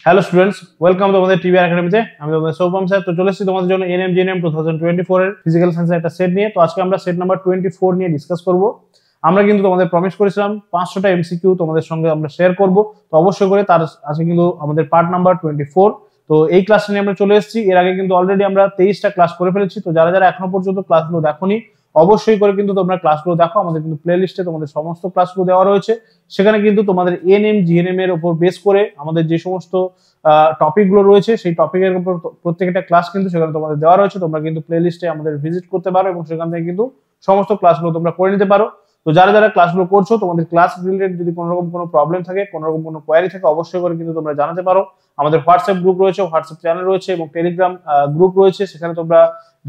Hello students, welcome তোমাদের TVR একাডেমিতে। আমি তোমাদের সৌপম স্যার। তো চলে এসেছি তোমাদের জন্য এনএম জিএনএম 2024 এর ফিজিক্যাল সায়েন্সের একটা সেট নিয়ে। তো আজকে আমরা সেট নাম্বার 24 নিয়ে ডিসকাস করব। আমরা কিন্তু তোমাদের প্রমিস করেছিলাম 500টা এমসিকিউ তোমাদের সঙ্গে আমরা শেয়ার করব। তো অবশ্যই করে তার আজকে কিন্তু আমাদের পার্ট নাম্বার 24। তো এই ক্লাসটা নিয়ে আমরা চলে এসেছি। এর আগে কিন্তু অলরেডি আমরা 23টা ক্লাস করে ফেলেছি। তো যারা যারা এখনো পর্যন্ত ক্লাসগুলো দেখোনি অবশ্যই করে কিন্তু তোমরা ক্লাসগুলো দেখো। আমাদের কিন্তু প্লে লিস্টে তোমাদের সমস্ত ক্লাসগুলো দেওয়া রয়েছে। সেখানে কিন্তু তোমাদের এনএম জিএনএম এর উপর বেস করে আমাদের যে সমস্ত টপিক গুলো রয়েছে সেই টপিকের উপর প্রত্যেকটা ক্লাস কিন্তু সেখানে তোমাদের দেওয়া রয়েছে। তোমরা কিন্তু প্লে লিস্টে আমাদের ভিজিট করতে পারো এবং সেখান থেকে কিন্তু সমস্ত ক্লাসগুলো তোমরা করে নিতে পারো। তো যারা যারা ক্লাসগুলো করছো তোমাদের ক্লাস রিলেটেড যদি কোনো রকম কোনো প্রবলেম থাকে, কোনো রকম কোনো কোয়ারি থাকে, অবশ্যই করে কিন্তু তোমরা জানাতে পারো। আমাদের হোয়াটসঅ্যাপ গ্রুপ রয়েছে, হোয়াটসঅ্যাপ চ্যানেল রয়েছে এবং টেলিগ্রাম গ্রুপ রয়েছে, সেখানে তোমরা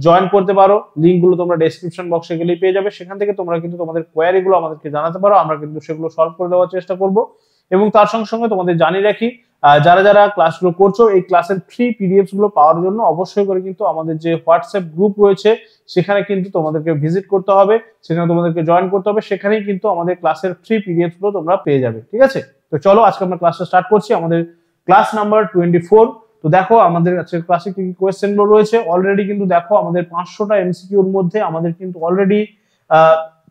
জয়েন করতে পারো। লিঙ্কগুলো তোমরা ডেসক্রিপশন বক্সে গেলেই পেয়ে যাবে। সেখান থেকে তোমরা কিন্তু তোমাদের কোয়ারিগুলো আমাদেরকে জানাতে পারো, আমরা কিন্তু সেগুলো সলভ করে দেওয়ার চেষ্টা করব। এবং তার সঙ্গে সঙ্গে তোমাদের জানিয়ে রাখি, যারা যারা ক্লাসগুলো করছো এই ক্লাসের ফ্রি পিডিএফস গুলো পাওয়ার জন্য অবশ্যই করে কিন্তু আমাদের যে হোয়াটসঅ্যাপ গ্রুপ রয়েছে সেখানে কিন্তু তোমাদেরকে ভিজিট করতে হবে, সেখানে তোমাদেরকে জয়েন করতে হবে। সেখানেই কিন্তু আমাদের ক্লাসের ফ্রি পিডিএফস গুলো তোমরা পেয়ে যাবে। ঠিক আছে, তো চলো আজকে আমরা ক্লাসটা স্টার্ট করছি, আমাদের ক্লাস নাম্বার 24। তো দেখো আমাদের আজকের ক্লাসে কি কি কোয়েশ্চেন গুলো রয়েছে। অলরেডি কিন্তু দেখো আমাদের 500টা এমসিকিউর মধ্যে আমাদের কিন্তু অলরেডি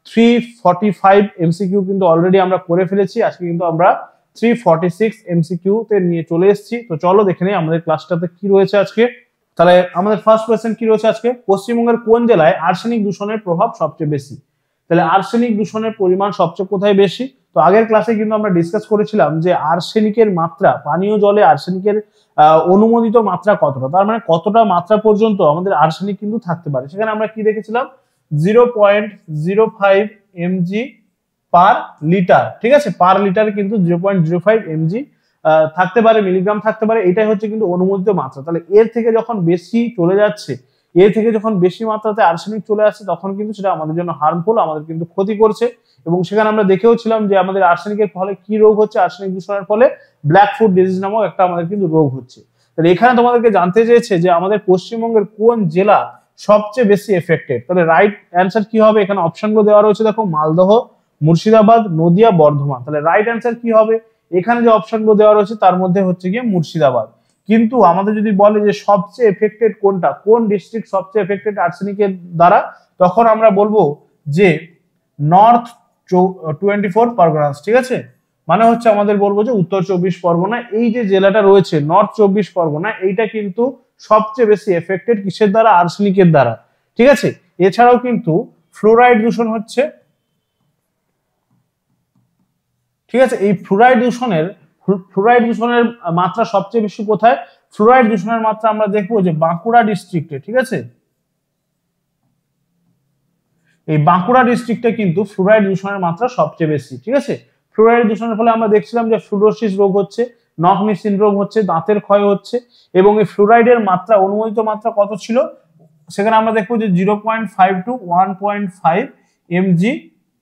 345 এমসিকিউ কিন্তু অলরেডি আমরা করে ফেলেছি। আজকে কিন্তু আমরা 346 এমসিকিউ তে নিয়ে চলে এসেছি। তো চলো দেখে নেই আমাদের ক্লাসটাতে কি রয়েছে আজকে। তাহলে আমাদের ফার্স্ট কোয়েশ্চেন কি রয়েছে আজকে, পশ্চিমবঙ্গের কোন জেলায় আর্সেনিক দূষণের প্রভাব সবচেয়ে বেশি? তাহলে আর্সেনিক দূষণের পরিমাণ সবচেয়ে কোথায় বেশি? তো আগের ক্লাসে কিন্তু আমরা ডিসকাস করেছিলাম যে আর্সেনিকের মাত্রা, পানীয় জলে আর্সেনিকের অনুমোদিত মাত্রা কতটা, তার মানে কতটা মাত্রা পর্যন্ত আমাদের আর্সেনিক কিন্তু থাকতে পারে। সেখানে আমরা কি দেখেছিলাম, 0.05 mg পার লিটার। ঠিক আছে, পার লিটারে কিন্তু 0.05 mg থাকতে পারে, মিলিগ্রাম থাকতে পারে। এটাই হচ্ছে কিন্তু অনুমোদিত মাত্রা। তাহলে এর থেকে যখন বেশি চলে যাচ্ছে, এর থেকে যখন বেশি মাত্রাতে আর্সেনিক চলে আসছে, তখন কিন্তু সেটা আমাদের জন্য হার্মফুল, আমাদের কিন্তু ক্ষতি করছে। এবং সেখানে আমরা দেখেও ছিলাম যে আমাদের আর্সেনিকের ফলে কি রোগ হচ্ছে, আর্সেনিক দূষণের ফলে ব্ল্যাক ফুট ডিজিজ নামক একটা আমাদের কিন্তু রোগ হচ্ছে। তাহলে এখানে তোমাদেরকে জানতে চেয়েছে যে আমাদের পশ্চিমবঙ্গের কোন জেলা সবচেয়ে বেশি এফেক্টেড। তাহলে রাইট অ্যান্সার কি হবে? এখানে অপশনগুলো দেওয়া রয়েছে, দেখো মালদহ, মুর্শিদাবাদ, নদিয়া, বর্ধমান। তাহলে রাইট অ্যান্সার কি হবে? এখানে যে অপশনগুলো দেওয়া রয়েছে তার মধ্যে হচ্ছে গিয়ে মুর্শিদাবাদ। কিন্তু আমাদের যদি বলে যে সবচেয়ে এফেক্টেড কোনটা, কোন ডিস্ট্রিক্ট সবচেয়ে এফেক্টেড আর্সেনিকের দ্বারা, তখন আমরা বলবো যে নর্থ 24 পরগনাস। ঠিক আছে, মানে হচ্ছে আমাদের বলবো যে উত্তর 24 পরগনা, এই যে জেলাটা রয়েছে নর্থ 24 পরগনা, এইটা কিন্তু সবচেয়ে বেশি এফেক্টেড কিসের দ্বারা? আর্সেনিকের দ্বারা। ঠিক আছে, এছাড়াও কিন্তু ফ্লোরাইড দূষণ হচ্ছে। ঠিক আছে, এই ফ্লোরাইড দূষণের মাত্রা সবচেয়ে বেশি কোথায়? ফ্লোরাইড দূষণের মাত্রা আমরা দেখবো যে বাঁকুড়া ডিস্ট্রিক্টে। ঠিক আছে, এই বাঁকুড়া ডিস্ট্রিক্টে কিন্তু ফ্লোরাইড দূষণের মাত্রা সবচেয়ে বেশি। ঠিক আছে, ফ্লোরাইড দূষণের ফলে আমরা দেখছিলাম যে ফ্লুরোসিস রোগ হচ্ছে, নকনি সিনড্রোম হচ্ছে, দাঁতের ক্ষয় হচ্ছে। এবং এই ফ্লোরাইডের মাত্রা, অনুমোদিত মাত্রা কত ছিল? সেখানে আমরা দেখবো যে 0.5 to 1.5 mg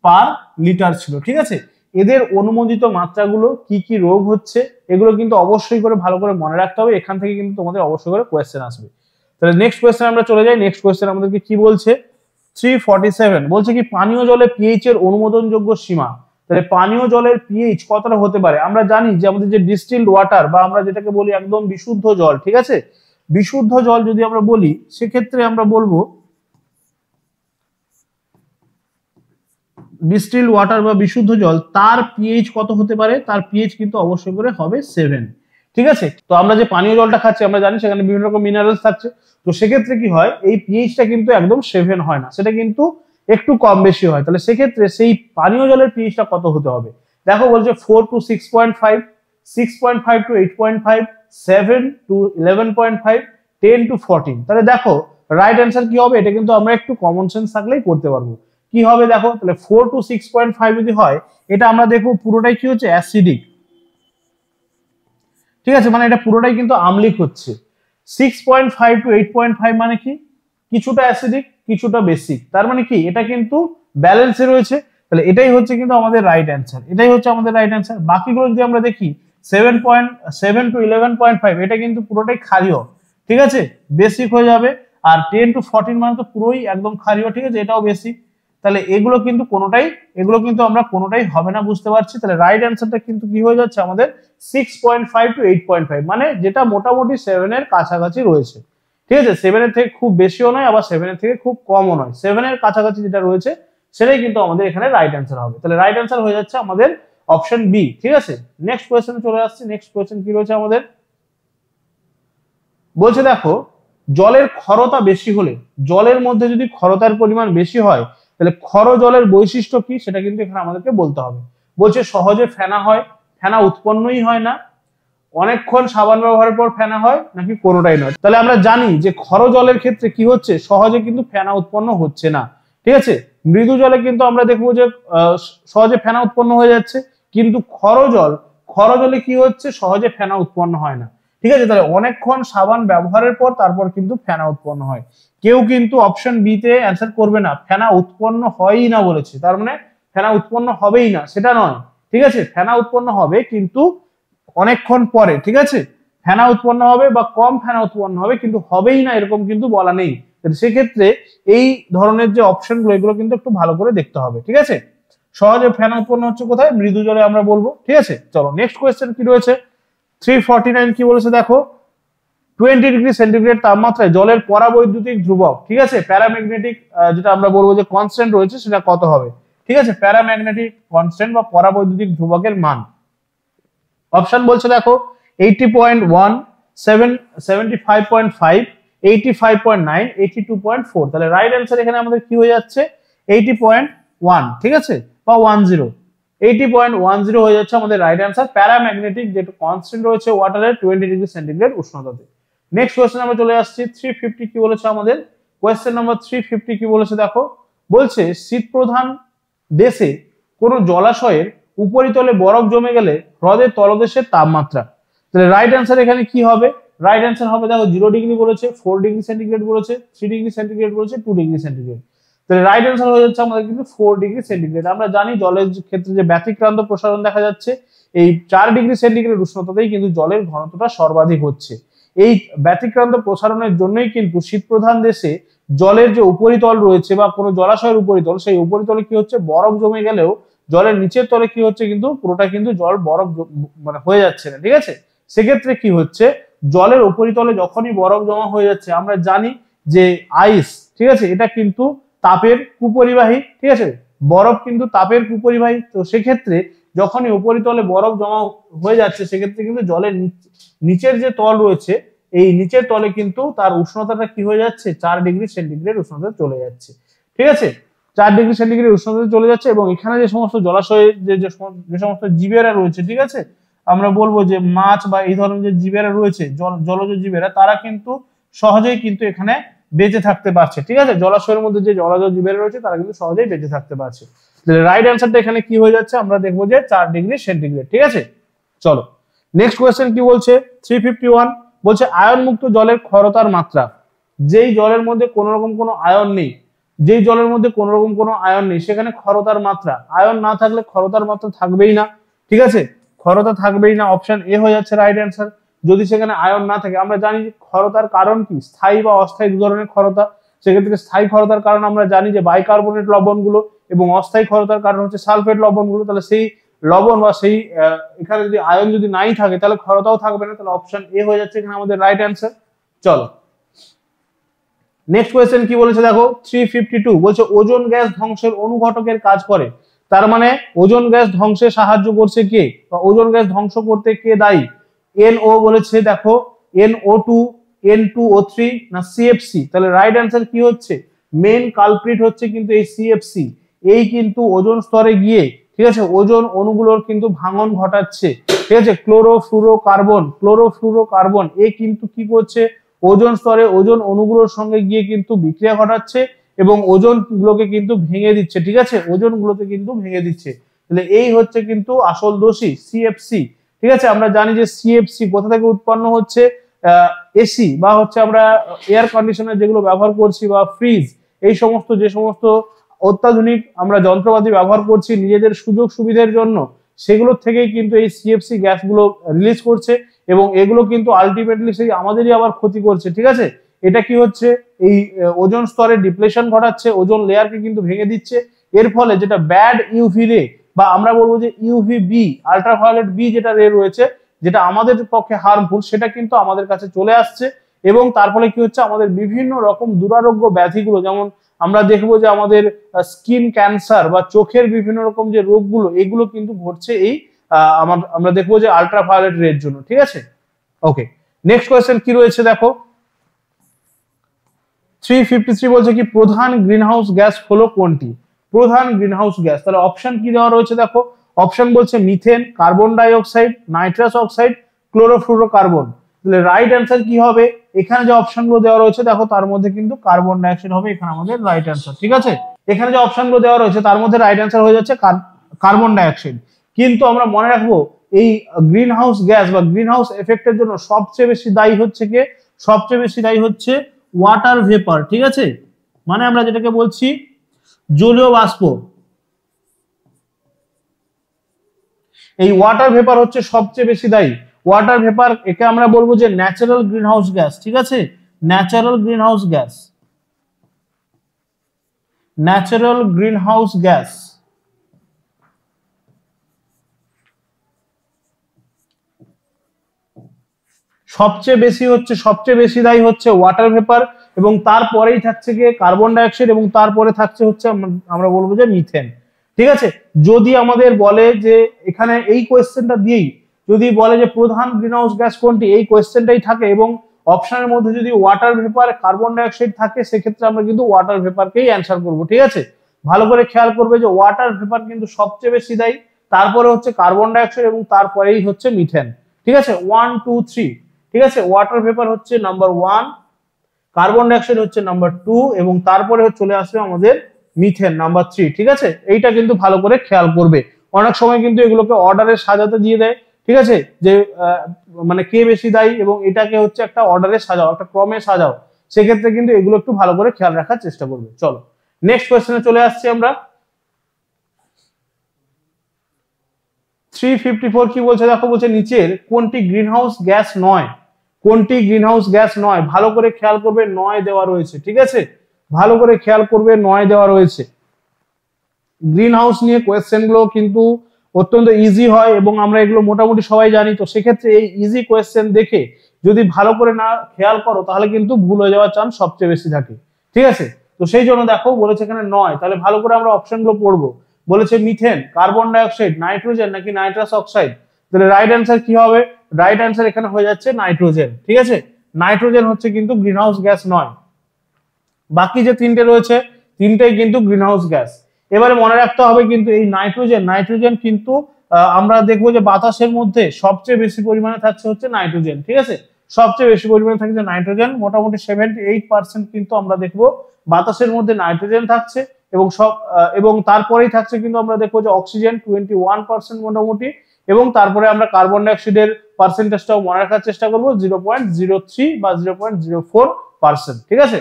পার লিটার ছিল। ঠিক আছে, এদের অনুমোদিত মাত্রাগুলো কি কি রোগ হচ্ছে এগুলো কিন্তু অবশ্যই করে ভালো করে মনে রাখতে হবে। এখান থেকে কিন্তু তোমাদের অবশ্যই করে কোয়েশ্চেন আসবে। তাহলে নেক্সট কোয়েশ্চেন আমরা চলে যাই। নেক্সট কোয়েশ্চেন আমাদেরকে কি বলছে? 347 বলছে কি পানীয় জলে পিএইচ এর অনুমোদনযোগ্য সীমা। তাহলে পানীয় জলের পিএইচ কতটা হতে পারে? আমরা জানি যে আমাদের যে ডিস্টিলড ওয়াটার বা আমরা যেটাকে বলি একদম বিশুদ্ধ জল, ঠিক আছে, বিশুদ্ধ জল যদি আমরা বলি সেক্ষেত্রে আমরা বলবো ডিস্টিলড ওয়াটার বা বিশুদ্ধ জল, তার পিএইচ কত হতে পারে? তার পিএইচ কিন্তু অবশ্যই করে হবে 7। ঠিক আছে, তো আমরা যে পানীয় জলটা খাচ্ছি আমরা জানি সেখানে বিভিন্ন রকম মিনারেলস থাকছে। তো সেক্ষেত্রে কি হয়, এই পিএইচটা কিন্তু একদম 7 হয় না, সেটা কিন্তু একটু কম বেশি হয়। তাহলে সেক্ষেত্রে সেই পানীয় জলের পিএইচটা কত হতে হবে? দেখো বলছে 4 to 6.5, 6.5 to 8.5, 7 to 11.5, 10 to 14। তাহলে দেখো রাইট অ্যান্সার কি হবে? এটা কিন্তু আমরা একটু কমন সেন্স থাকলেই করতে পারবো। কি হবে দেখো, তাহলে 4 to 6.5 যদি হয়, এটা আমরা দেখবো পুরোটাই কি হচ্ছে? অ্যাসিডিক। ঠিক আছে, মানে এটা পুরোটাই কিন্তু আম্লিক হচ্ছে। 6.5 to 8.5 মানে কি? কিছুটা অ্যাসিডিক কিছুটা বেসিক, তার মানে কি এটা কিন্তু ব্যালেন্সে রয়েছে। তাহলে এটাই হচ্ছে কিন্তু আমাদের রাইট অ্যান্সার, এটাই হচ্ছে আমাদের রাইট অ্যান্সার। বাকিগুলো যদি আমরা দেখি 7.7 to 11.5 এটা কিন্তু পুরোটাই ক্ষারীয়। ঠিক আছে, বেসিক হয়ে যাবে। আর 10 to 14 মানে তো পুরোই একদম ক্ষারীয়। ঠিক আছে, এটাও বেসিক। তাহলে এগুলো কিন্তু আমরা কোনোটাই হবে না বুঝতে পারছি। তাহলে রাইট অ্যান্সারটা কিন্তু কি হয়ে যাচ্ছে আমাদের 6.5 to 8.5, মানে যেটা মোটামুটি 7 এর কাছাকাছি রয়েছে। ঠিক আছে, 7 এর থেকে খুব বেশিও নয় আবার 7 এর থেকে খুব কমও নয়, 7 এর কাছাকাছি যেটা রয়েছে সেটাই কিন্তু আমাদের এখানে রাইট অ্যান্সার হবে। তাহলে রাইট অ্যান্সার হয়ে যাচ্ছে আমাদের অপশন বি। ঠিক আছে, নেক্সট কোয়েশ্চেনে চলে আসছি। নেক্সট কোয়েশ্চেন কি রয়েছে আমাদের, বলছে দেখো জলের ক্ষরতা বেশি হলে, জলের মধ্যে যদি ক্ষরতার পরিমাণ বেশি হয় তাহলে ক্ষর জলের বৈশিষ্ট্য কি সেটা কিন্তু এখানে আমাদেরকে বলতে হবে। বলছে সহজে ফেনা হয়, ফেনা উৎপন্নই হয় না, অনেকক্ষণ সাবান ব্যবহারের পর ফেনা হয়, নাকি কোনোটাই নয়। তাহলে আমরা জানি যে ক্ষর জলের ক্ষেত্রে কি হচ্ছে, সহজে কিন্তু ফেনা উৎপন্ন হচ্ছে না। ঠিক আছে, মৃদু জলে কিন্তু আমরা দেখবো যে সহজে ফেনা উৎপন্ন হয়ে যাচ্ছে, কিন্তু ক্ষর জলে কি হচ্ছে, সহজে ফেনা উৎপন্ন হয় না। ঠিক আছে, তাহলে অনেকক্ষণ সাবান ব্যবহারের পর তারপর কিন্তু ফেনা উৎপন্ন হয়। কেউ কিন্তু অপশন বি তে অ্যান্সার করবে না, ফেনা উৎপন্ন হয়ই না বলেছে, তার মানে ফেনা উৎপন্ন হবেই না সেটা নয়। ঠিক আছে, ফেনা উৎপন্ন হবে কিন্তু অনেকক্ষণ পরে। ঠিক আছে, ফেনা উৎপন্ন হবে বা কম ফেনা উৎপন্ন হবে, কিন্তু হবেই না এরকম কিন্তু বলা নেই। সেক্ষেত্রে এই ধরনের যে অপশনগুলো এগুলো কিন্তু একটু ভালো করে দেখতে হবে। ঠিক আছে, সহজে ফেনা উৎপন্ন হচ্ছে কোথায়, মৃদু জলে আমরা বলবো। ঠিক আছে, চলো নেক্সট কোয়েশ্চেন কি রয়েছে, 349 কি বলেছে দেখো, 20 ডিগ্রি সেন্টিগ্রেড তাপমাত্রায় জলের পরাবৈদ্যুতিক ধ্রুবক, ঠিক আছে প্যারাম্যাগনেটিক যেটা আমরা বলবো যে কনস্ট্যান্ট রয়েছে সেটা কত হবে। ঠিক আছে, প্যারাম্যাগনেটিক কনস্ট্যান্ট বা পরাবৈদ্যুতিক ধ্রুবকের মান। অপশন বলছে দেখো 80.1, 75.5, 85.9, 82.4। তাহলে রাইট অ্যান্সার এখানে আমাদের কি হয়ে যাচ্ছে 80.1। ঠিক আছে, বা 10, 80.10 হয়ে যাচ্ছে আমাদের রাইট অ্যান্সার। প্যারাম্যাগনেটিক যেটা কনস্ট্যান্ট রয়েছে ওয়াটারের 20 ডিগ্রি সেন্টিগ্রেড উষ্ণতাতে। নেক্সট কোয়েশ্চেন আমরা চলে আসছি 350 কি বলেছে আমাদের, কোয়েশ্চেন নাম্বার 350 কি বলেছে দেখো, বলছে শীত প্রধান দেশে কোন জলাশয়ের উপরিতলে বরফ জমে গেলে হ্রদের তলদেশের তাপমাত্রা। তাহলে রাইট অ্যান্সার এখানে কি হবে, রাইট অ্যান্সার হবে দেখো 0 ডিগ্রি বলেছে, 4 ডিগ্রি সেন্টিগ্রেড বলেছে, 3 ডিগ্রি সেন্টিগ্রেড বলেছে, 2 ডিগ্রি সেন্টিগ্রেড। তাহলে রাইট অ্যান্সার হয়ে যাচ্ছে আমাদের কিন্তু 4 ডিগ্রি সেন্টিগ্রেড। আমরা জানি জলের ক্ষেত্রে যে ব্যতিক্রান্ত প্রসারণ দেখা যাচ্ছে, এই 4 ডিগ্রি সেন্টিগ্রেড উষ্ণতাতেই কিন্তু জলের ঘনত্বটা সর্বাধিক হচ্ছে। এই ব্যতিক্রান্ত প্রসারণের জন্যই কিন্তু শীত প্রধান দেশে জলের যে উপরিতল রয়েছে বা কোনো জলাশয়ের উপরিতল, সেই উপরিতলে কি হচ্ছে বরফ জমে গেলেও জলের নিচের তলে কি হচ্ছে কিন্তু পুরোটা কিন্তু জল বরফ মানে হয়ে যাচ্ছে না। ঠিক আছে, সেক্ষেত্রে কি হচ্ছে, জলের উপরিতলে যখনই বরফ জমা হয়ে যাচ্ছে, আমরা জানি যে আইস, ঠিক আছে এটা কিন্তু তাপের কুপরিবাহী। ঠিক আছে, বরফ কিন্তু তাপের কুপরিবাহী। তো সেক্ষেত্রে যখনই উপরিতলে বরফ জমা হয়ে যাচ্ছে, সেক্ষেত্রে কিন্তু জলের নিচের যে তল রয়েছে, এই নিচের তলে কিন্তু তার উষ্ণতাটা কি হয়ে যাচ্ছে 4 ডিগ্রি সেন্টিগ্রেড উষ্ণতা চলে যাচ্ছে। ঠিক আছে, 4 ডিগ্রি সেন্টিগ্রেড উষ্ণতা চলে যাচ্ছে। এবং এখানে যে সমস্ত জলাশয়ে যে সমস্ত জীবেরা রয়েছে, ঠিক আছে আমরা বলবো যে মাছ বা এই ধরনের যে জীবেরা রয়েছে, জলজ জীবেরা, তারা কিন্তু সহজেই কিন্তু এখানে বেঁচে থাকতে পারছে। ঠিক আছে, জলাশয়ের মধ্যে যে জলজ জীবেরা রয়েছে তারা কিন্তু সহজেই বেঁচে থাকতে পারছে। রাইট অ্যান্সারটা এখানে কি হয়ে যাচ্ছে, আমরা দেখবো যে 4 ডিগ্রি সেন্টিগ্রেড। ঠিক আছে, চলো নেক্সট কোয়েশ্চেন কি বলছে 351, বলছে আয়ন মুক্ত জলের ক্ষরতার মাত্রা। যেই জলের মধ্যে কোনো রকম কোনো আয়ন নেই, যেই জলের মধ্যে কোনো রকম কোনো আয়ন নেই, সেখানে ক্ষরতার মাত্রা, আয়ন না থাকলে ক্ষরতার মাত্রা থাকবেই না। ঠিক আছে, ক্ষরতা থাকবেই না, অপশন এ হয়ে যাচ্ছে রাইট অ্যান্সার। যদি সেখানে আয়ন না থাকে, আমরা জানি যে ক্ষরতার কারণ কি, স্থায়ী বা অস্থায়ী দু ধরনের ক্ষরতা। সেক্ষেত্রে স্থায়ী ক্ষরতার কারণ আমরা জানি যে বাইকার্বনেট লবণগুলো, এবং অস্থায়ী ক্ষরতার কারণ হচ্ছে সালফেট লবণগুলো। তাহলে সেই লবণ বা সেই এখানে যদি আয়ন যদি নাই থাকে তাহলে ক্ষরতাও থাকবে না। তাহলে অপশন এ হয়ে যাচ্ছে এখানে আমাদের রাইট অ্যান্সার। চলো নেক্সট কোয়েশ্চেন কি বলেছে দেখো 352, বলছে ওজোন গ্যাস ধ্বংসের অনুঘটকের কাজ করে। তার মানে ওজোন গ্যাস ধ্বংসে সাহায্য করছে কে, বা ওজোন গ্যাস ধ্বংস করতে কে দায়ী। NO বলেছে দেখো, NO2, N2O3 না CFC। তাহলে রাইট অ্যান্সার কি হচ্ছে, মেন কালপ্রিট হচ্ছে কিন্তু এই CFC। এই কিন্তু ওজোন স্তরে গিয়ে, ঠিক আছে ওজোন অণুগুলোর কিন্তু ভাঙন ঘটাচ্ছে। ঠিক আছে, ক্লোরোফ্লুরোকার্বন এ কিন্তু কি করছে, ওজোন স্তরে ওজোন অণুগুলোর সঙ্গে গিয়ে কিন্তু বিক্রিয়া ঘটাচ্ছে এবং ওজোন গুলোকে কিন্তু ভেঙে দিচ্ছে। ঠিক আছে, ওজোন গুলোকে কিন্তু ভেঙে দিচ্ছে। তাহলে এই হচ্ছে কিন্তু আসল দোষী CFC। ঠিক আছে, আমরা জানি যে CFC কোথা থেকে উৎপন্ন হচ্ছে, এসি বা হচ্ছে আমরা এয়ার কন্ডিশনার যেগুলো ব্যবহার করছি বা ফ্রিজ, এই সমস্ত যে সমস্ত অত্যাধুনিক আমরা যন্ত্রপাতি ব্যবহার করছি নিজেদের সুযোগ সুবিধার জন্য, সেগুলোর থেকেই কিন্তু এই CFC গ্যাসগুলো রিলিজ করছে এবং এগুলো কিন্তু আলটিমেটলি সেই আমাদেরই আবার ক্ষতি করছে। ঠিক আছে, এটা কি হচ্ছে, এই ওজোন স্তরে ডিপ্লেশন ঘটাচ্ছে, ওজোন লেয়ারকে কিন্তু ভেঙে দিচ্ছে এর ফলে যেটা ব্যাড ইউভি রে বা আমরা বলবো যে ইউভি বি, আল্ট্রাভায়োলেট বি যেটা রে রয়েছে, যেটা আমাদের পক্ষে হার্মফুল, সেটা কিন্তু আমাদের কাছে চলে আসছে। এবং তার ফলে কি হচ্ছে, আমাদের বিভিন্ন রকম দুরারোগ্য ব্যাধিগুলো, যেমন আমরা দেখবো যে আমাদের স্কিন ক্যান্সার বা চোখের বিভিন্ন রকম যে রোগগুলো, এগুলো কিন্তু ঘটছে এই আমরা দেখবো যে আল্ট্রাভায়োলেট রের জন্য। ঠিক আছে, ওকে। নেক্সট কোয়েশ্চেন কি রয়েছে দেখো, 353 বলছে কি প্রধান গ্রিনহাউস গ্যাস হলো কোনটি? প্রধান গ্রিনহাউস গ্যাস, তাহলে অপশন কি দেওয়া রয়েছে দেখো, অপশন বলছে methane, carbon die oxide, nitrous oxide, chlorofluorocarbon. তাহলে রাইট অ্যান্সার কি হবে? এখানে যে অপশনগুলো দেওয়া রয়েছে দেখো, তার মধ্যে কিন্তু কার্বন ডাই অক্সাইড হবে এখানে আমাদের রাইট অ্যান্সার। ঠিক আছে, এখানে যে অপশনগুলো দেওয়া রয়েছে তার মধ্যে রাইট অ্যান্সার হয়ে যাচ্ছে কার্বন ডাই অক্সাইড। কিন্তু আমরা মনে রাখবো এই গ্রিন হাউস গ্যাস বা গ্রিন হাউস এফেক্টের জন্য সবচেয়ে বেশি দায়ী হচ্ছে কে? সবচেয়ে বেশি দায়ী হচ্ছে ওয়াটার ভেপার। ঠিক আছে, মানে আমরা যেটাকে বলছি জলীয় বাষ্প, এই ওয়াটার ভেপার হচ্ছে সবচেয়ে বেশি দায়ী। ওয়াটার ভেপার, একে আমরা বলবো যে ন্যাচারাল গ্রিন হাউস গ্যাস। ঠিক আছে, natural green house gas, natural green house gas. সবচেয়ে বেশি দায়ী হচ্ছে ওয়াটার ভেপার, এবং তারপরেই থাকছে গিয়ে কার্বন ডাইঅক্সাইড, এবং তারপরে থাকছে হচ্ছে আমরা বলবো যে মিথেন। ঠিক আছে, যদি আমাদের বলে যে এখানে এই কোয়েশ্চেনটা দিয়েই যদি বলে যে প্রধান গ্রিনহাউস গ্যাস কোনটি, এই কোয়েশ্চেনটাই থাকে এবং অপশনের মধ্যে যদি ওয়াটার ভেপার, কার্বন ডাইঅক্সাইড থাকে, সেক্ষেত্রে আমরা কিন্তু ওয়াটার ভেপারকেই অ্যান্সার করব। ঠিক আছে, ভালো করে খেয়াল করবে যে ওয়াটার ভেপার কিন্তু সবচেয়ে বেশি দায়ী, তারপরে হচ্ছে কার্বন ডাইঅক্সাইড এবং তারপরেই হচ্ছে মিথেন। ঠিক আছে, 1 2 3। ঠিক আছে, ওয়াটার ভেপার হচ্ছে নাম্বার 1, কার্বন ডাইঅক্সাইড হচ্ছে নাম্বার 2, এবং তারপরে চলে আসবে আমাদের মিথেন নাম্বার 3। ঠিক আছে, এইটা কিন্তু ভালো করে খেয়াল করবে। অনেক সময় কিন্তু এগুলোকে অর্ডারে সাজাতে দিয়ে দেয়। ঠিক আছে, যে মানে কে বেশি দায়ী, এবং এটাকে হচ্ছে একটা অর্ডারে সাজাও, একটা ক্রমে সাজাও, সেক্ষেত্রে কিন্তু এগুলো একটু ভালো করে খেয়াল রাখার চেষ্টা করবে। চলো নেক্সট কোয়েশ্চেনে চলে আসছি আমরা। 354 কি বলছে দেখো, বলছে নিচের কোনটি গ্রিনহাউস গ্যাস নয়? কোনটি গ্রিনহাউস গ্যাস নয়? ভালো করে খেয়াল করবে, নয় দেওয়া রয়েছে। ঠিক আছে, ভালো করে খেয়াল করবে, নয় দেওয়া রয়েছে। গ্রিনহাউস নিয়ে কোয়েশ্চেন গুলো কিন্তু অত্যন্ত ইজি হয় এবং আমরা এগুলো মোটামুটি সবাই জানি। তো সেক্ষেত্রে এই ইজি কোয়েশ্চেন দেখে যদি ভালো করে না খেয়াল করো, তাহলে কিন্তু ভুল হয়ে যাওয়ার চান্স সবচেয়ে বেশি থাকে। ঠিক আছে, তো সেই জন্য দেখো বলেছে এখানে নয়, তাহলে ভালো করে আমরা অপশন গুলো পড়বো। বলেছে মিথেন, কার্বন ডাইঅক্সাইড, নাইট্রোজেন নাকি নাইট্রাস অক্সাইড। তাহলে রাইট অ্যান্সার কি হবে? রাইট অ্যান্সার এখানে হয়ে যাচ্ছে নাইট্রোজেন। ঠিক আছে, নাইট্রোজেন হচ্ছে কিন্তু গ্রিনহাউস গ্যাস নয়। বাকি যে তিনটে রয়েছে, তিনটেই কিন্তু গ্রিনহাউস গ্যাস। এবারে মনে রাখতে হবে কিন্তু এই নাইট্রোজেন কিন্তু আমরা দেখবো যে বাতাসের মধ্যে সবচেয়ে বেশি পরিমাণে থাকছে হচ্ছে নাইট্রোজেন। ঠিক আছে, সবচেয়ে বেশি পরিমাণে থাকছে নাইট্রোজেন, মোটামুটি 78% কিন্তু আমরা দেখবো বাতাসের মধ্যে নাইট্রোজেন থাকছে, এবং তারপরেই থাকছে কিন্তু আমরা দেখবো যে অক্সিজেন 21% মোটামুটি, এবং তারপরে আমরা কার্বন ডাইঅক্সাইডের পার্সেন্টেজটাও মনে রাখার চেষ্টা করবো 0.03 বা 0.04%। ঠিক আছে,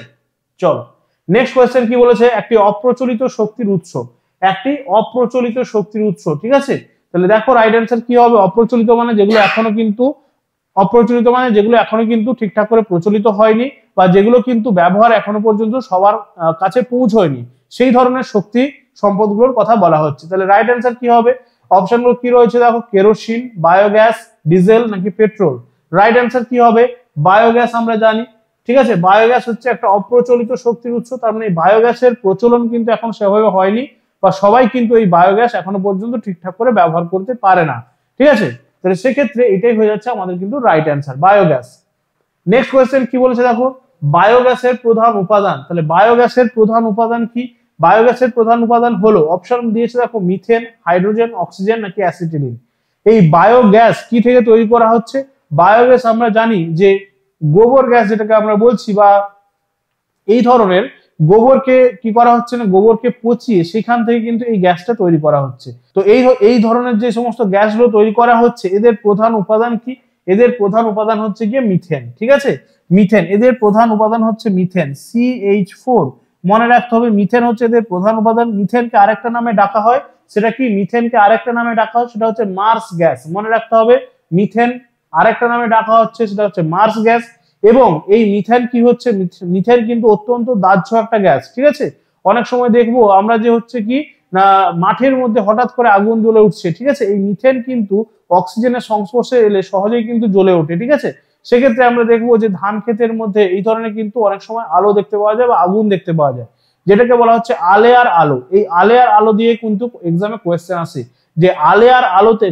চলো নেক্সট কোয়েশ্চেন কি বলেছে, একটি অপ্রচলিত শক্তির উৎস। একটি অপ্রচলিত শক্তির উৎস। ঠিক আছে, তাহলে দেখো রাইট অ্যান্সার কি হবে? অপ্রচলিত মানে যেগুলো এখনো কিন্তু ঠিকঠাক করে প্রচলিত হয়নি, বা যেগুলো কিন্তু ব্যবহার এখনো পর্যন্ত সবার কাছে পৌঁছয়নি, সেই ধরনের শক্তি সম্পদগুলোর কথা বলা হচ্ছে। তাহলে রাইট অ্যান্সার কি হবে? অপশনগুলো কি রয়েছে দেখো, কেরোসিন, বায়োগ্যাস, ডিজেল নাকি পেট্রোল। রাইট অ্যান্সার কি হবে? বায়োগ্যাস আমরা জানি। ঠিক আছে, বায়োগ্যাস হচ্ছে একটা অপ্রচলিত শক্তির উৎস, তার মানে বায়োগ্যাসের প্রচলন কিন্তু এখন সেভাবে হয়নি, বা সবাই কিন্তু এই বায়োগ্যাস এখনো পর্যন্ত ঠিকঠাক করে ব্যবহার করতে পারে না। ঠিক আছে, তাহলে সেক্ষেত্রে এটাই হয়ে যাচ্ছে আমাদের কিন্তু right answer, biogas. Next question কি বলেছে দেখো, বায়োগ্যাসের প্রধান উপাদান। তাহলে বায়োগ্যাসের প্রধান উপাদান কি? বায়োগ্যাসের প্রধান উপাদান হলো, অপশন দিয়েছে দেখো, মিথেন, হাইড্রোজেন, অক্সিজেন নাকি অ্যাসিটিলিন। এই বায়োগ্যাস কি থেকে তৈরি করা হচ্ছে? বায়োগ্যাস আমরা জানি যে গোবর গ্যাস যেটাকে আমরা বলছি, বা এই ধরনের গোবরকে কি করা হচ্ছে না, গোবরকে পচিয়ে সেখান থেকে কিন্তু এই গ্যাসটা তৈরি করা হচ্ছে। তো এই ধরনের যে সমস্ত গ্যাসগুলো তৈরি করা হচ্ছে, এদের প্রধান উপাদান কি? এদের প্রধান উপাদান হচ্ছে গিয়ে মিথেন। ঠিক আছে, মিথেন, এদের প্রধান উপাদান হচ্ছে মিথেন, CH4। মনে রাখতে হবে মিথেন হচ্ছে এদের প্রধান উপাদান। মিথেনকে আরেকটা নামে ডাকা হয়, সেটা কি? মিথেনকে আরেকটা নামে ডাকা হয়, সেটা হচ্ছে মার্স গ্যাস। মনে রাখতে হবে মিথেন আরেকটা নামে ডাকা হচ্ছে, সেটা হচ্ছে মার্স গ্যাস। এবং এই মিথেন কি হচ্ছে, মিথেন কিন্তু অত্যন্ত দাহ্য একটা গ্যাস। ঠিক আছে, অনেক সময় দেখবো আমরা যে হচ্ছে কি না মাঠের মধ্যে হঠাৎ করে আগুন জ্বলে উঠছে, ঠিক আছে, এই মিথেন কিন্তু অক্সিজেনের সংস্পর্শে এলে সহজেই কিন্তু জ্বলে ওঠে, ঠিক আছে। সেক্ষেত্রে আমরা দেখবো যে ধান ক্ষেতের মধ্যে এই ধরনের কিন্তু অনেক সময় আলো দেখতে পাওয়া যায় বা আগুন দেখতে পাওয়া যায়, যেটাকে বলা হচ্ছে আলেয়ার আলো। এই আলেয়ার আলো দিয়ে কিন্তু এক্সামে কোয়েশ্চেন আসে যে আলেয়ার আলোতে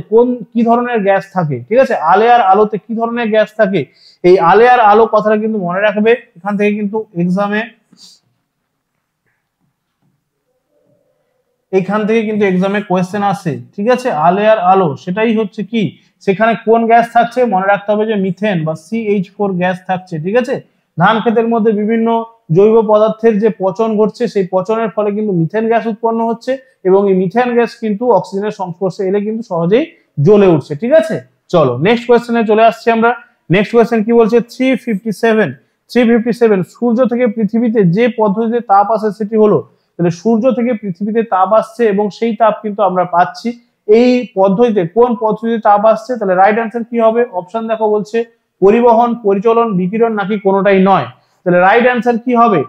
কি ধরনের গ্যাস থাকে, ঠিক আছে, আলেয়ার আলোতে কি ধরনের গ্যাস থাকে। এই আলেয়ার আলো কথাটা কিন্তু মনে রাখবে, এখান থেকে কিন্তু এক্সামে কোয়েশ্চেন আসে, ঠিক আছে। আলেয়ার আলো সেটাই হচ্ছে কি, সেখানে কোন গ্যাস থাকছে মনে রাখতে হবে যে মিথেন বা CH4 গ্যাস থাকছে, ঠিক আছে। ধান ক্ষেতের মধ্যে বিভিন্ন জৈব পদার্থের যে পচন ঘটছে, সেই পচনের ফলে কিন্তু মিথেন গ্যাস উৎপন্ন হচ্ছে এবং এই মিথেন গ্যাস কিন্তু অক্সিজেনের সংস্পর্শে এলে কিন্তু সহজেই জ্বলে উঠছে, ঠিক আছে। চলো নেক্সট কোয়েশ্চেনে চলে আসছি আমরা। নেক্সট কোয়েশ্চেন কি বলছে, 357 সূর্য থেকে পৃথিবীতে যে পদ্ধতিতে তাপ আসে সেটি হলো। তাহলে সূর্য থেকে পৃথিবীতে তাপ আসছে এবং সেই তাপ কিন্তু আমরা পাচ্ছি এই পদ্ধতিতে। কোন পদ্ধতিতে তাপ আসছে? তাহলে রাইট অ্যান্সার কি হবে? অপশন দেখো, বলছে পরিবহন, পরিচলন, বিকিরণ নাকি কোনোটাই নয়। তাহলে রাইট অ্যান্সার কি হবে?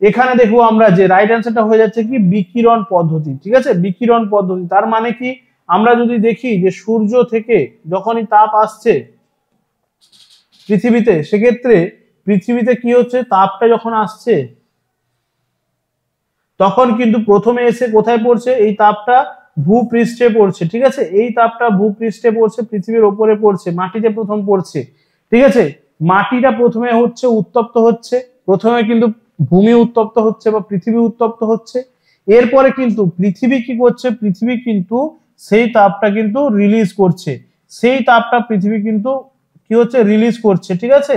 এখানে দেখবো আমরা যে রাইট অ্যান্সারটা হয়ে যাচ্ছে কি বিকিরণ পদ্ধতি, ঠিক আছে, বিকিরণ পদ্ধতি। তার মানে কি, আমরা যদি দেখি যে সূর্য থেকে যখনই তাপ আসছে পৃথিবীতে, সেক্ষেত্রে পৃথিবীতে কি হচ্ছে, তাপটা যখন আসছে তখন কিন্তু প্রথমে এসে কোথায় পড়ছে, এই তাপটা ভূপৃষ্ঠে পড়ছে, ঠিক আছে। এই তাপটা ভূপৃষ্ঠে পড়ছে, পৃথিবীর ওপরে পড়ছে, মাটিতে প্রথম পড়ছে, ঠিক আছে। মাটিটা প্রথমে হচ্ছে উত্তপ্ত হচ্ছে, প্রথমে কিন্তু ভূমি উত্তপ্ত হচ্ছে বা পৃথিবী উত্তপ্ত হচ্ছে। এরপরে কিন্তু পৃথিবী কি করছে, পৃথিবী কিন্তু সেই তাপটা কিন্তু রিলিজ করছে, সেই তাপটা পৃথিবী কিন্তু কি হচ্ছে, রিলিজ করছে, ঠিক আছে।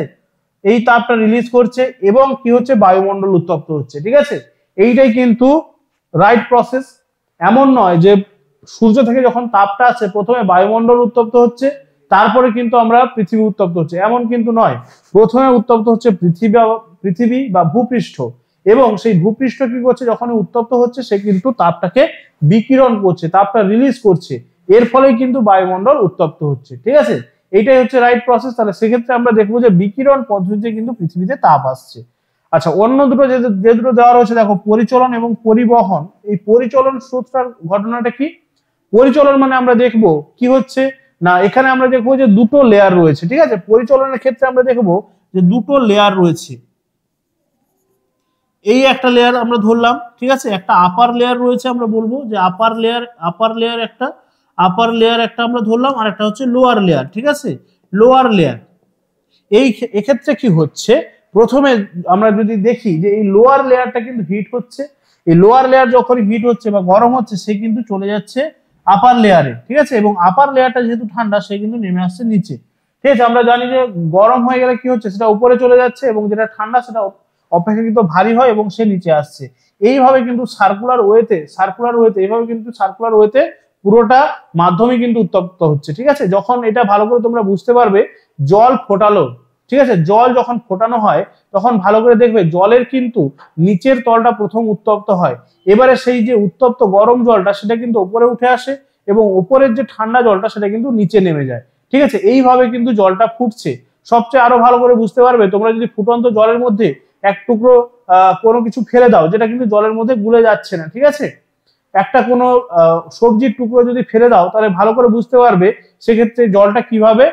এই তাপটা রিলিজ করছে এবং কি হচ্ছে, বায়ুমণ্ডল উত্তপ্ত হচ্ছে, ঠিক আছে। এইটাই কিন্তু রাইট প্রসেস। এমন নয় যে সূর্য থেকে যখন তাপটা আসে প্রথমে বায়ুমণ্ডল উত্তপ্ত হচ্ছে, তারপরে কিন্তু আমরা পৃথিবী উত্তপ্ত হচ্ছে, এমন কিন্তু নয়। প্রথমে উত্তপ্ত হচ্ছে পৃথিবী বা ভূপৃষ্ঠ, এবং সেই ভূপৃষ্ঠ কি করছে, যখন উত্তপ্ত হচ্ছে সে কিন্তু তাপটাকে বিকিরণ করছে, তাপটা রিলিজ করছে, এর ফলে কিন্তু বায়ুমণ্ডল উত্তপ্ত হচ্ছে, ঠিক আছে। এইটাই হচ্ছে রাইট প্রসেস। তাহলে সেক্ষেত্রে আমরা দেখবো যে বিকিরণ পদ্ধতিতে কিন্তু পৃথিবীতে তাপ আসছে। আচ্ছা, অন্য দুটো যে দুটো দেওয়া রয়েছে দেখো, পরিচলন এবং পরিবহন। এই পরিচলন স্রোতটার ঘটনাটা কি? পরিচলন মানে আমরা দেখবো কি হচ্ছে না, এখানে আমরা দেখবো যে দুটো লেয়ার রয়েছে, ঠিক আছে। পরিচলনের ক্ষেত্রে আমরা দেখবো যে দুটো লেয়ার রয়েছে। এই একটা লেয়ার আমরা ধরলাম, ঠিক আছে, একটা আপার লেয়ার রয়েছে, আমরা বলবো যে আপার লেয়ার একটা আমরা ধরলাম, আর একটা হচ্ছে লোয়ার লেয়ার, ঠিক আছে, লোয়ার লেয়ার। এক্ষেত্রে কি হচ্ছে, প্রথমে আমরা যদি দেখি যে এই লোয়ার লেয়ারটা কিন্তু হিট হচ্ছে, এই লোয়ার লেয়ার যখন হিট হচ্ছে বা গরম হচ্ছে, সে কিন্তু চলে যাচ্ছে আপার লেয়ারে, ঠিক আছে, এবং আপার লেয়ারটা যেহেতু ঠান্ডা সে কিন্তু নেমে আসছে নিচে, ঠিক আছে। আমরা জানি যে গরম হয়ে গেলে কি হচ্ছে, সেটা উপরে চলে যাচ্ছে এবং যেটা ঠান্ডা সেটা অপেক্ষাকৃত ভারী হয় এবং সে নিচে আসছে। এইভাবে কিন্তু সার্কুলার ওয়েতে পুরোটা মাধ্যমে কিন্তু উত্তপ্ত হচ্ছে, ঠিক আছে। যখন এটা ভালো করে তোমরা বুঝতে পারবে, জল ফোটালো, ঠিক আছে, জল যখন ফোটানো হয় তখন ভালো করে দেখবে জলের কিন্তু নিচের তলটা প্রথম উত্তপ্ত হয়, এবারে সেই যে উত্তপ্ত গরম জলটা সেটা কিন্তু উপরে উঠে আসে এবং উপরের যে ঠান্ডা জলটা সেটা কিন্তু নিচে নেমে যায়, ঠিক আছে। এইভাবে কিন্তু জলটা ফুটছে। সবচেয়ে আরো ভালো করে বুঝতে পারবে তোমরা যদি ফুটন্ত জলের মধ্যে এক টুকরো কোনো কিছু ফেলে দাও, যেটা কিন্তু জলের মধ্যে গুলে যাচ্ছে না, ঠিক আছে, একটা কোনো সবজির টুকরো যদি ফেলে দাও, তাহলে ভালো করে বুঝতে পারবে সেক্ষেত্রে জলটা কিভাবে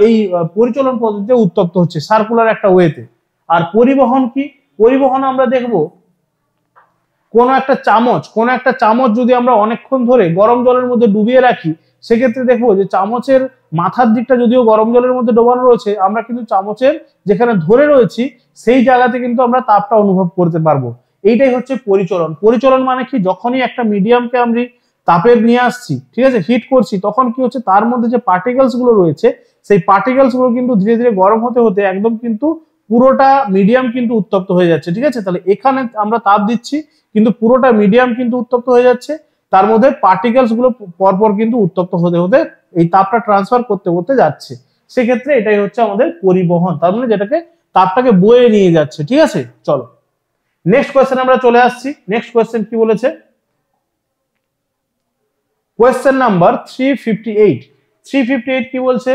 এই পরিচলন পদ্ধতিতে উত্তপ্ত হচ্ছে, সার্কুলার একটা ওয়েতে। আর পরিবহন কি? পরিবহন আমরা দেখব, কোন একটা চামচ যদি আমরা অনেকক্ষণ ধরে গরম জলের মধ্যে ডুবিয়ে রাখি, সেক্ষেত্রে দেখবো যে চামচের মাথার দিকটা যদিও গরম জলের মধ্যে ডোবানো রয়েছে, আমরা কিন্তু চামচের যেখানে ধরে রয়েছি সেই জায়গাতে কিন্তু আমরা তাপটা অনুভব করতে পারবো। এইটাই হচ্ছে পরিচলন। পরিচলন মানে কি, যখনই একটা মিডিয়ামকে আমরা তাপের নিয়ে আসছি, ঠিক আছে, হিট করছি, তখন কি হচ্ছে, তার মধ্যে যে পার্টিকেলস গুলো রয়েছে সেই পার্টিকেলস গুলো কিন্তু ধীরে ধীরে গরম হতে হতে একদম কিন্তু পুরোটা মিডিয়াম কিন্তু উত্তপ্ত হয়ে যাচ্ছে, ঠিক আছে। তাহলে এখানে আমরা তাপ দিচ্ছি কিন্তু পুরোটা মিডিয়াম কিন্তু উত্তপ্ত হয়ে যাচ্ছে, তার মধ্যে পার্টিকেলস গুলো পরপর কিন্তু উত্তপ্ত হতে হতে এই তাপটা ট্রান্সফার করতে করতে যাচ্ছে। সেক্ষেত্রে এটাই হচ্ছে আমাদের পরিবহন, তার মানে যেটাকে তাপটাকে বয়ে নিয়ে যাচ্ছে, ঠিক আছে। চলো নেক্সট কোয়েশ্চেন আমরা চলে আসছি। নেক্সট কোয়েশ্চেন কি বলেছে, কোয়েশ্চেন নাম্বার 358 কি বলছে,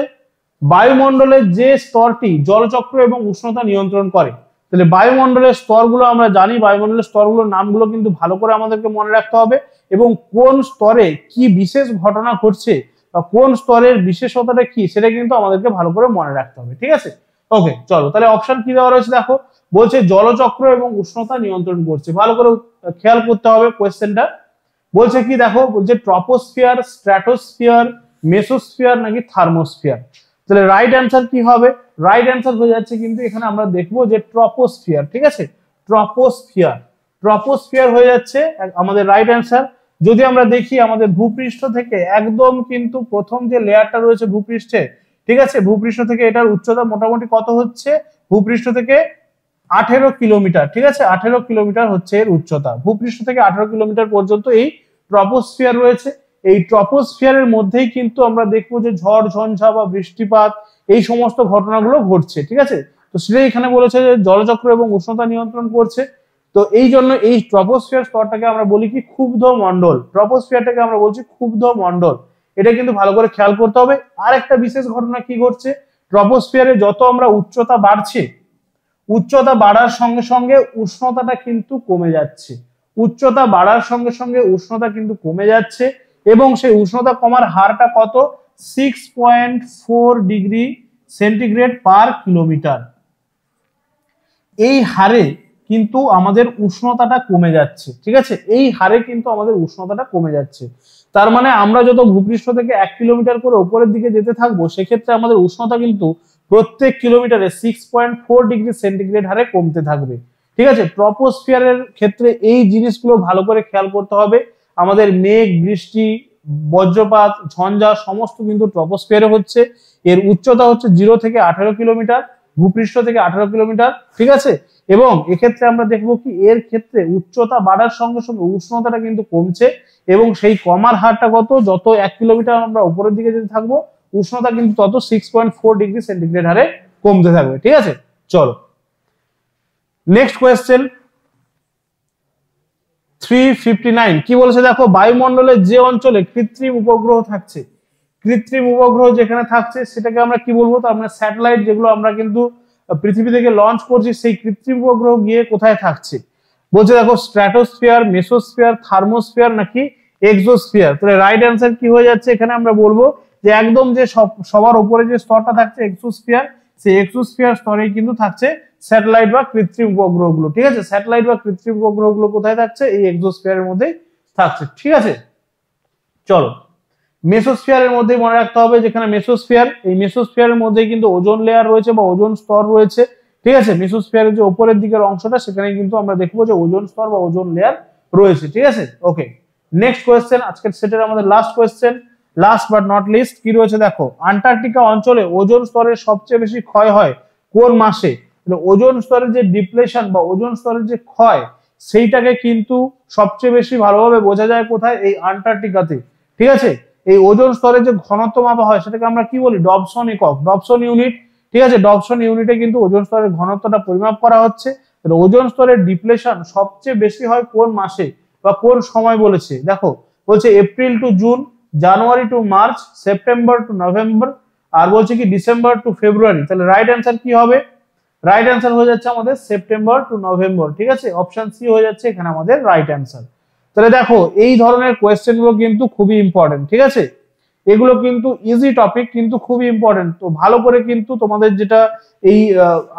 বায়ুমণ্ডলের যে স্তরটি জলচক্র এবং উষ্ণতা নিয়ন্ত্রণ করে। তাহলে বায়ুমণ্ডলের স্তরগুলো আমরা জানি, বায়ুমণ্ডলের স্তরগুলোর নামগুলো কিন্তু ভালো করে আমাদেরকে মনে রাখতে হবে, এবং কোন স্তরে কি বিশেষ ঘটনা ঘটছে বা কোন স্তরের বিশেষতাটা কি সেটা কিন্তু আমাদেরকে ভালো করে মনে রাখতে হবে। ঠিক আছে, ওকে চলো তাহলে অপশন কি দেওয়া রয়েছে দেখো, বলছে জলচক্র এবং উষ্ণতা নিয়ন্ত্রণ করছে। ভালো করে খেয়াল করতে হবে কোয়েশ্চেনটা। বলছে কি দেখো, বলছে ট্রপোস্ফিয়ার, স্ট্র্যাটোস্ফিয়ার, মেসোস্ফিয়ার নাকি থার্মোস্ফিয়ার। তাহলে রাইট অ্যান্সার কি হবে? রাইট অ্যান্সার হয়ে যাচ্ছে কিন্তু এখানে আমরা দেখবো যে ট্রপোস্ফিয়ার। ঠিক আছে, ট্রপোস্ফিয়ার, ট্রপোস্ফিয়ার হয়ে যাচ্ছে আমাদের রাইট অ্যান্সার। যদি আমরা দেখি আমাদের ভূপৃষ্ঠ থেকে একদম কিন্তু প্রথম যে লেয়ারটা রয়েছে ভূপৃষ্ঠে, ঠিক আছে, ভূপৃষ্ঠ থেকে এটার উচ্চতা মোটামুটি কত হচ্ছে, ভূপৃষ্ঠ থেকে 18 কিলোমিটার। ঠিক আছে, 18 কিলোমিটার হচ্ছে এর উচ্চতা, ভূপৃষ্ঠ থেকে 18 কিলোমিটার পর্যন্ত এই ট্রপোস্ফিয়ার রয়েছে। এই ট্রপোস্ফিয়ারের মধ্যেই কিন্তু আমরা দেখবো যে ঝড় ঝঞ্ঝা বা বৃষ্টিপাত এই সমস্ত ঘটনাগুলো ঘটছে। ঠিক আছে, তো সেটাই এখানে বলেছে যে জলচক্র এবং উষ্ণতা নিয়ন্ত্রণ করছে। তো এই জন্য এই ট্রপোস্ফিয়ার স্তরটাকে আমরা বলি কি ক্ষুব্ধ মণ্ডল, ট্রপোস্ফিয়ারটাকে আমরা বলছি ক্ষুব্ধ মণ্ডল। এটা কিন্তু ভালো করে খেয়াল করতে হবে। আর একটা বিশেষ ঘটনা কি ঘটছে, ট্রপোস্ফিয়ারে যত আমরা উচ্চতা বাড়ছে, উচ্চতা বাড়ার সঙ্গে সঙ্গে উষ্ণতাটা কিন্তু কমে যাচ্ছে, উচ্চতা বাড়ার সঙ্গে সঙ্গে উষ্ণতা কিন্তু কমে যাচ্ছে, এবং সেই উষ্ণতা কমার হারটা কত, 6.4 ডিগ্রি সেন্টিগ্রেড পার কিলোমিটার। এই হারে কিন্তু আমাদের উষ্ণতাটা কমে যাচ্ছে। ঠিক আছে, এই হারে কিন্তু আমাদের উষ্ণতাটা কমে যাচ্ছে। তার মানে আমরা যত ভূপৃষ্ঠ থেকে 1 কিলোমিটার করে উপরের দিকে যেতে থাকবো, সেক্ষেত্রে আমাদের উষ্ণতা কিন্তু প্রত্যেক কিলোমিটারে 6.4 ডিগ্রি সেন্টিগ্রেড হারে কমতে থাকবে। ঠিক আছে, ট্রপোস্ফিয়ারের ক্ষেত্রে এই জিনিসগুলো ভালো করে খেয়াল করতে হবে। আমাদের মেঘ, বৃষ্টি, বজ্রপাত, ঝঞ্ঝা সমস্ত কিন্তু ট্রপোস্ফিয়ারে হচ্ছে। এর উচ্চতা হচ্ছে 0 থেকে 18 কিলোমিটার, ভূপৃষ্ঠ থেকে 18 কিলোমিটার। ঠিক আছে, এবং এক্ষেত্রে আমরা দেখবো কি এর ক্ষেত্রে উচ্চতা বাড়ার সঙ্গে সঙ্গে উষ্ণতাটা কিন্তু কমছে, এবং সেই কমার হারটা কত, যত 1 কিলোমিটার আমরা উপরের দিকে যেতে থাকবো উষ্ণতা কিন্তু তত 6.4 ডিগ্রি সেন্টিগ্রেড হারে কমতে থাকবে। ঠিক আছে, চলো নেক্সট কোয়েশ্চেন 359 কি বলেছে দেখো, বায়ুমণ্ডলের যে অঞ্চলে কৃত্রিম উপগ্রহ থাকছে, কৃত্রিম উপগ্রহ যেখানে থাকছে সেটাকে আমরা কি বলবো, তার মানে স্যাটেলাইট, যেগুলো আমরা কিন্তু পৃথিবী থেকে লঞ্চ করছি, সেই কৃত্রিম উপগ্রহ গিয়ে কোথায় থাকছে। বলছে দেখো স্ট্র্যাটোস্ফিয়ার, মেসোস্ফিয়ার, থার্মোস্ফিয়ার নাকি এক্সোস্ফিয়ার। তাহলে রাইট অ্যান্সার কি হয়ে যাচ্ছে এখানে আমরা বলবো যে একদম যে সবার উপরে যে স্তরটা থাকছে এক্সোস্ফিয়ার, সেই এক্সোস্ফিয়ার স্তরেই কিন্তু থাকছে স্যাটেলাইট বা কৃত্রিম উপগ্রহগুলো। ঠিক আছে, স্যাটেলাইট বা কৃত্রিম উপগ্রহগুলো কোথায় থাকছে, এই এক্সোস্ফিয়ারের মধ্যেই থাকছে। ঠিক আছে, চলো মেসোস্ফিয়ারের মধ্যে মনে রাখতে হবে, যেখানে মেসোস্ফিয়ার, এই মেসোস্ফিয়ারের মধ্যে কিন্তু ওজোন লেয়ার রয়েছে বা ওজোন স্তর রয়েছে। ঠিক আছে, মেসোস্ফিয়ারের যে উপরের দিকের অংশটা সেখানে কিন্তু আমরা দেখবো যে ওজোন স্তর বা ওজোন লেয়ার রয়েছে। ঠিক আছে, ওকে নেক্সট কোয়েশ্চেন, আজকের সেটের আমাদের last question, last but not list কি রয়েছে দেখো, আন্টার্কটিকা অঞ্চলে ওজোন স্তরের সবচেয়ে বেশি ক্ষয় হয় কোন মাসে। ওজোন স্তরের যে ডিপ্লেশন বা ওজোন স্তরের যে ক্ষয়, সেইটাকে কিন্তু সবচেয়ে বেশি ভালোভাবে বোঝা যায় কোথায়, এই আন্টার্কটিকাতে। ঠিক আছে, এই ওজোন স্তরের যে ঘনত্ব মাপা হয় সেটাকে আমরা কি বলি, ডবসন একক, ডবসন ইউনিট। ঠিক আছে, ডবসন ইউনিটে কিন্তু ওজোন স্তরের ঘনত্বটা পরিমাপ করা হচ্ছে। ওজোন স্তরের ডিপ্লেশন সবচেয়ে বেশি হয় কোন মাসে বা কোন সময় বলেছে দেখো, বলছে April to June, January to March, September to November, আর বলছে কি ডিসেম্বর টু ফেব্রুয়ারি। তাহলে রাইট অ্যান্সার কি হবে, রাইট অ্যান্সার হয়ে যাচ্ছে আমাদের সেপ্টেম্বর টু নভেম্বর। ঠিক আছে, অপশন সি হয়ে যাচ্ছে এখানে আমাদের রাইট অ্যান্সার। তাহলে দেখো এই ধরনের কোয়েশ্চেন গুলো কিন্তু খুবই ইম্পর্টেন্ট। ঠিক আছে, এগুলো কিন্তু ইজি টপিক কিন্তু খুবই ইম্পর্টেন্ট। তো ভালো করে কিন্তু তোমাদের যেটা এই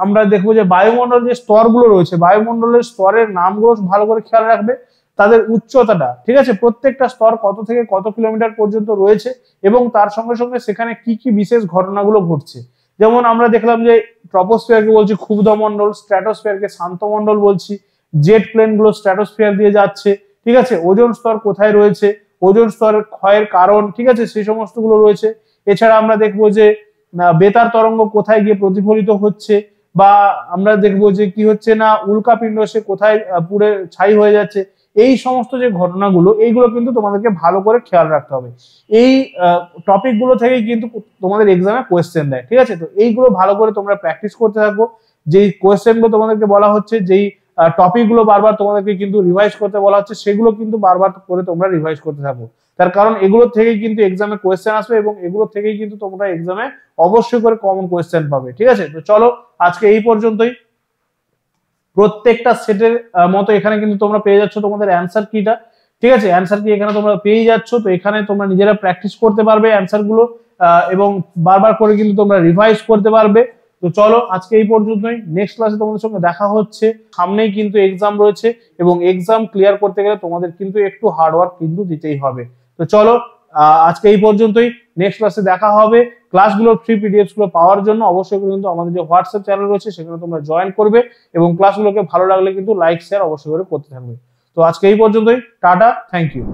আমরা দেখবো যে বায়ুমণ্ডলের যে স্তরগুলো রয়েছে, বায়ুমণ্ডলের স্তরের নামগুলো ভালো করে খেয়াল রাখবে, তাদের উচ্চতাটা, ঠিক আছে, প্রত্যেকটা স্তর কত থেকে কত কিলোমিটার পর্যন্ত রয়েছে, এবং তার সঙ্গে সঙ্গে সেখানে কি কি বিশেষ ঘটনাগুলো ঘটছে। যেমন আমরা দেখলাম যে ট্রপোস্ফিয়ারকে বলছি ক্ষুব্ধ মণ্ডল, স্ট্র্যাটোস্ফিয়ারকে শান্ত মণ্ডল বলছি, জেট প্লেন গুলো স্ট্র্যাটোস্ফিয়ার দিয়ে যাচ্ছে। ঠিক আছে, ওজোন স্তর কোথায় রয়েছে, ওজোন স্তরের ক্ষয়ের কারণ, ঠিক আছে, সেই সমস্ত গুলো রয়েছে। এছাড়া আমরা দেখবো যে বেতার তরঙ্গ কোথায় গিয়ে প্রতিফলিত হচ্ছে, বা আমরা দেখবো যে কি হচ্ছে না উল্কাপিণ্ড সে কোথায় পুড়ে ছাই হয়ে যাচ্ছে। এই সমস্ত যে ঘটনাগুলো, এইগুলো কিন্তু তোমাদেরকে ভালো করে খেয়াল রাখতে হবে। এই টপিক গুলো থেকেই কিন্তু তোমাদের এক্সামে কোয়েশ্চেন দেয়। ঠিক আছে, তো এইগুলো ভালো করে তোমরা প্র্যাকটিস করতে থাকো। যেই কোয়েশ্চেন গুলো তোমাদেরকে বলা হচ্ছে, যেই টপিক গুলো বারবার তোমাদেরকে কিন্তু রিভাইজ করতে বলা হচ্ছে, সেগুলো কিন্তু বারবার করে তোমরা রিভাইজ করতে থাকো। তার কারণ এগুলো থেকেই কিন্তু এক্সামে কোয়েশ্চেন আসবে, এবং এগুলো থেকেই কিন্তু তোমরা এক্সামে অবশ্যই করে কমন কোয়েশ্চেন পাবে। ঠিক আছে, তো চলো আজকে এই পর্যন্তই। প্রত্যেকটা সেটের মতো এখানে কিন্তু তোমরা পেয়ে যাচ্ছ তোমাদের অ্যান্সার কিটা, ঠিক আছে? অ্যান্সার কি এখানে তোমরা পেয়ে যাচ্ছ, তো এখানে তোমরা নিজেরা প্র্যাকটিস করতে পারবে অ্যান্সার গুলো এবং বারবার করে কিন্তু তোমরা রিভাইজ করতে পারবে। তো চলো আজকে এই পর্যন্তই, নেক্সট ক্লাসে তোমাদের সঙ্গে দেখা হচ্ছে। সামনেই কিন্তু এক্সাম রয়েছে এবং এক্সাম ক্লিয়ার করতে গেলে তোমাদের কিন্তু একটু হার্ডওয়ার্ক কিন্তু দিতেই হবে। তো চলো আজকে এই পর্যন্তই, নেক্সট ক্লাসে দেখা হবে। ক্লাসগুলোর ফ্রি পিডিএফস গুলো পাওয়ার জন্য অবশ্যই কিন্তু আমাদের যে হোয়াটসঅ্যাপ চ্যানেল রয়েছে সেখানে তোমরা জয়েন করবে এবং ক্লাসগুলোকে ভালো লাগলে কিন্তু লাইক শেয়ার অবশ্যই করে করতে থাকবে। তো আজকে এই পর্যন্তই, টাটা, থ্যাংক ইউ।